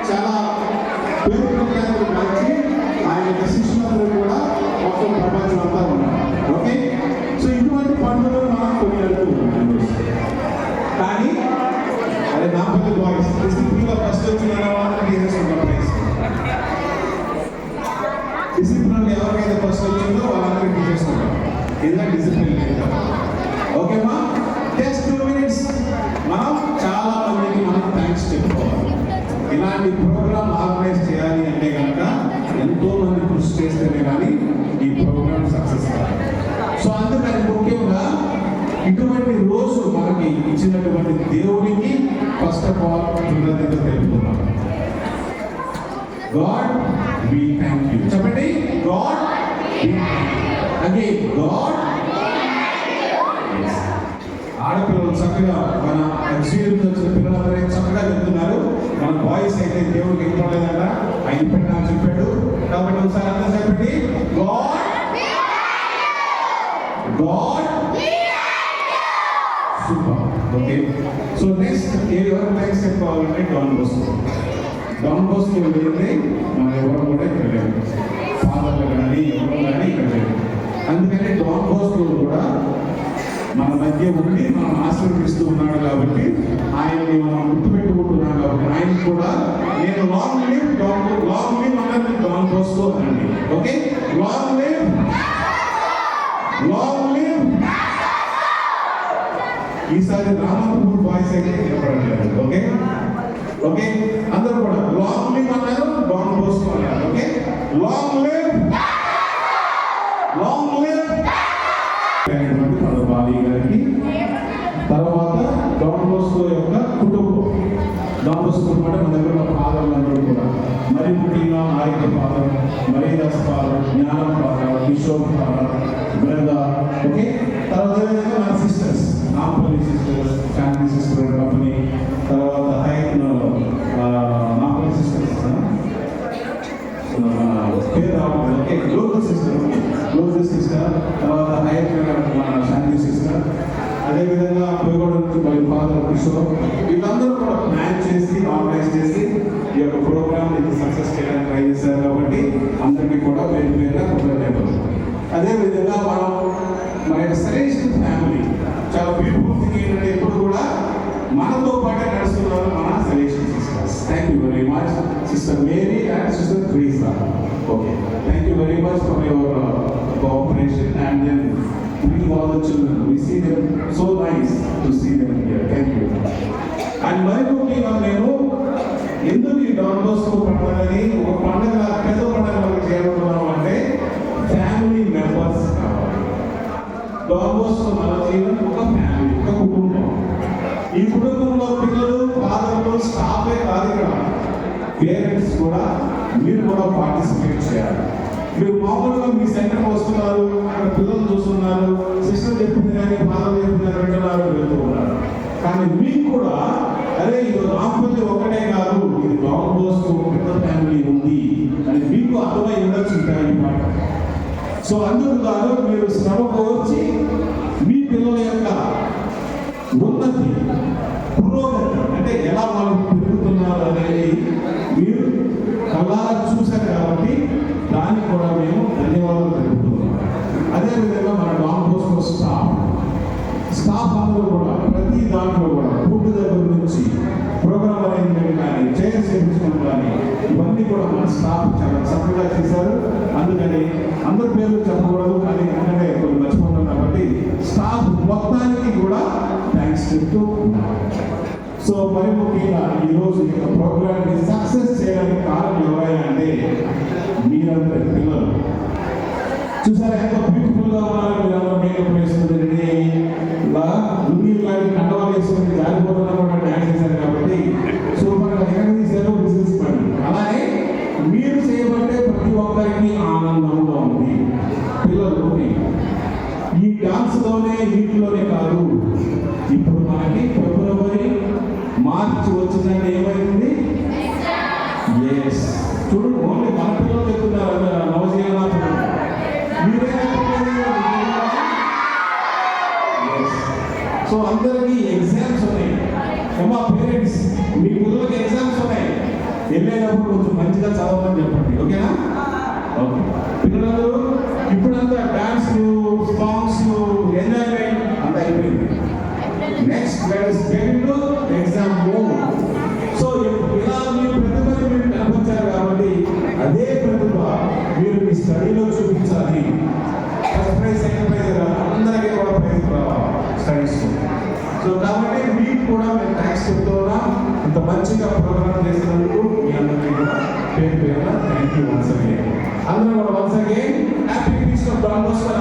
చాలా పేరు ప్రఖ్యాతులు మార్చి ఆయన యొక్క శిష్యులందరూ కూడా మొత్తం ప్రపంచం అంతా ఉన్నారు. ఓకే, సో ఇటువంటి పండుగలు మనం కొనియాడుతూ ఉన్నాం. కానీ అదే నా పల్లె బాయ్స్ డిసిప్లిన్లో ఫస్ట్ వచ్చిన వాళ్ళని తీసేసుకుంటాం. ప్రైజ్ డిసిప్లిన్ ఎవరికైతే ఫస్ట్ వచ్చిందో వాళ్ళందరికీ తీసేసుకుంటాం. ఏదైనా డిసిప్లిన్ లేదు. ఓకేమా, జస్ట్ 2 minutes మనం చాలా మందికి మనం థ్యాంక్స్ చెప్పుకోవాలి. ఇలాంటి ప్రోగ్రామ్ ఆర్గనైజ్ చేయాలి అంటే కనుక ఎంతో మంది కృషి చేస్తేనే కానీ ఈ ప్రోగ్రామ్ సక్సెస్ కాదు. సో అందుకని ముఖ్యంగా ఇటువంటి రోజు మనకి ఇచ్చినటువంటి దేవునికి ఫస్ట్ ఆఫ్ ఆల్ కృతజ్ఞత తెలుపుతున్నాం. God we thank you. చెప్పండి, గాడ్ అగైన్ గాడ్. ఆడపిల్లలు చక్కగా మన ఎక్స్పీరియన్స్ వచ్చిన పిల్లలందరూ చక్కగా చెప్తున్నారు. మన బాయ్స్ అయితే దేవుడికి ఇవ్వలేదంట, ఆయన పెట్టినా చెప్పాడు. కాబట్టి ఒకసారి అందరూ చెప్పండి, God God super. Okay, so next ఎవరు థ్యాంక్స్ చెప్పుకోవాలంటే డాన్ బోస్కో వెళ్ళింది మన ఎవరు కూడా ఇక్కడ లేదు, ఫాదర్లు కానీ ఎవరు కానీ ఇక్కడ లేదు. అందుకని డాన్ బోస్కో కూడా మన మధ్య ఉండి మనం ఆశీర్వదిస్తూ ఉన్నాడు. కాబట్టి ఆయన్ని మనం గుర్తుపెట్టుకుంటున్నాం. కాబట్టి ఆయన కూడా నేను లాంగ్ లివ్ అన్నది డాన్ బోస్కో అనండి. Okay, long live. ఈసారి రామపూర్ బాయ్స్ అయితే ఏర్పడలేదు. ఓకే ఓకే, అందరూ కూడా లాంగ్ లివ్ అన్నారు, డాన్ బోస్కో అన్నారు. ఓకే, లాంగ్ లివ్ బాలి గారికి. తర్వాత డాన్ బోస్కో యొక్క కుటుంబం. డాన్ బోస్కో అంటే మన దగ్గర ఉన్న ఫాదర్లందరూ కూడా మరి ముఖ్యంగా ఆరిక ఫాదర్, మరీదాస్ ఫాదర్, జ్ఞానం father, Kishore father, Brinda. Okay, తర్వాత మన సిస్టర్స్, నాంపల్లి సిస్టర్స్, శాంతి సిస్టర్ కంపెనీ, తర్వాత నాంపల్లి సిస్టర్స్ పేరు రావాలి. ఓకే, గ్లోబల్ సిస్టర్, తర్వాత మన శాంతి సిస్టర్, అదేవిధంగా పోయగూడ నుంచి మరి ఫాదర్ కిషోర్. వీళ్ళందరూ కూడా ప్లాన్ చేసి ఆర్గనైజ్ చేసి ఈ యొక్క ప్రోగ్రామ్ ఇది సక్సెస్ చేయడానికి ట్రై చేశారు. కాబట్టి అందరికీ కూడా పేరు కృతజ్ఞతలు. అదేవిధంగా మనం మన యొక్క సెలెస్టియల్ ఫ్యామిలీ చాలా బ్యూటిఫుల్ థింగ్ ఏంటంటే ఎప్పుడు కూడా మనతో పాటే నడుస్తున్నారు మన celestial sisters. Thank you very much sister Mary and sister Teresa. Okay, thank you very much for your cooperation and then bring all the children. We see them so nice to see them here. Thank you. And మరి ముఖ్యంగా నేను ఎందుకు ఈ don Bosco పండుగని ఒక పండుగ పెద్ద పండుగ చేయాలనుకున్నాం అంటే ఫ్యామిలీ మెంబర్స్ కావాలి. డాన్ బోస్కో మన జీవనం ఒక ఫ్యామిలీ, ఒక కుటుంబం. ఈ కుటుంబంలో పిల్లలు, ఫాదర్లు, స్టాఫే కాదు, ఇక్కడ పేరెంట్స్ కూడా మీరు కూడా పార్టిసిపేట్ చేయాలి. మీరు మామూలుగా మీ సెంటర్కి వస్తున్నారు, అక్కడ పిల్లలు చూస్తున్నారు, సిస్టర్ చెప్పింది కానీ ఫాదర్ చెప్పింది వింటున్నారు, వెళ్తూ ఉన్నారు. కానీ మీకు కూడా అరే ఇది రాకపోతే ఒకటే కాదు, ఇది డాన్ బోస్కో పెద్ద ఫ్యామిలీ ఉంది అని మీకు అర్థమై ఉండొచ్చు ఈ మాట. సో అందుకు కాదు మీరు శ్రమ కోర్చి మీ పిల్లల యొక్క ఉన్నతి, పురోగతి అంటే ఎలా వాళ్ళు పెరుగుతున్నారు అనేది మీరు కళ్ళారా చూశారు. కాబట్టి దానికి కూడా మేము ధన్యవాదాలు తెలుపుతున్నాం. అదేవిధంగా మన డాన్ బోస్కో స్టాఫ్ అందరూ కూడా ప్రతి దాంట్లో కూడా ఫుడ్ దగ్గర నుంచి ప్రోగ్రామ్ అరేంజ్మెంట్ కానీ, చైర్స్ చేయించడం కానీ ఇవన్నీ కూడా మన స్టాఫ్ చాలా చక్కగా చేశారు. అందుకని అందరి పేర్లు చెప్పకూడదు, కానీ ఎందుకంటే కొన్ని మర్చిపోతాం. కాబట్టి స్టాఫ్ మొత్తానికి కూడా థ్యాంక్స్ చెప్తూ ఉన్నాం. సో మరి ముఖ్యంగా ఈరోజు ఈ ప్రోగ్రామ్ని సక్సెస్ చేయడానికి కారణం ఎవరైనా అంటే మీరందరి పిల్లలు. చూసారా ఎంత బ్యూటిఫుల్గా ఉన్నారు మీరందరూ. మేకప్ వేసుకుంటే లుంగీ లాంటి కండవాలు వేసుకుని జారిపోతున్నా కూడా డ్యాన్స్ చేశారు. కాబట్టి సూపర్గా ఎక్కడ తీశారు బిజినెస్ పని. అలానే మీరు చేయబట్టే ప్రతి ఒక్కరికి ఆనందంగా ఉంది. పిల్లలు ఈ డాన్స్లోనే వీటిలోనే కాదు, ఇప్పుడు మనకి ఫిబ్రవరి మార్చి వచ్చిందంటే ఏమైంది? ఎస్, చూడు ఓన్లీ మన పిల్లలు చెప్తున్నారు, నవజీవన సో అందరికీ ఎగ్జామ్స్ ఉన్నాయి. ఏమా పేరెంట్స్, మీ పిల్లలకి ఎగ్జామ్స్ ఉన్నాయి. వెళ్ళేటప్పుడు కొంచెం మంచిగా చదవమని చెప్పండి. ఓకేనా? ఓకే. పిల్లలందరూ ఇప్పుడంతా డాన్స్ సాంగ్స్ ఎంజాయ్మెంట్ అంతా అయిపోయింది. Next let's get into exam mode. So ఇలా మీరు ప్రతిభని మీరు కనపరిచారు కాబట్టి అదే ప్రతిభ మీరు మీ స్టడీలో చూపించాలి. ఫస్ట్ ప్రైజ్, సెకండ్ ప్రైజ్ అందరికీ కూడా ప్రైజ్ రావాలి స్టడీస్. సో కాబట్టి మీకు కూడా మేము థ్యాంక్స్ చెప్తున్నా. ఇంత మంచిగా ప్రోగ్రామ్ చేసినందుకు మీ అందరికీ కూడా పేరు పేరున థ్యాంక్ యూ వన్స్ అగైన్. అందరూ కూడా once again happy feast of Don Bosco.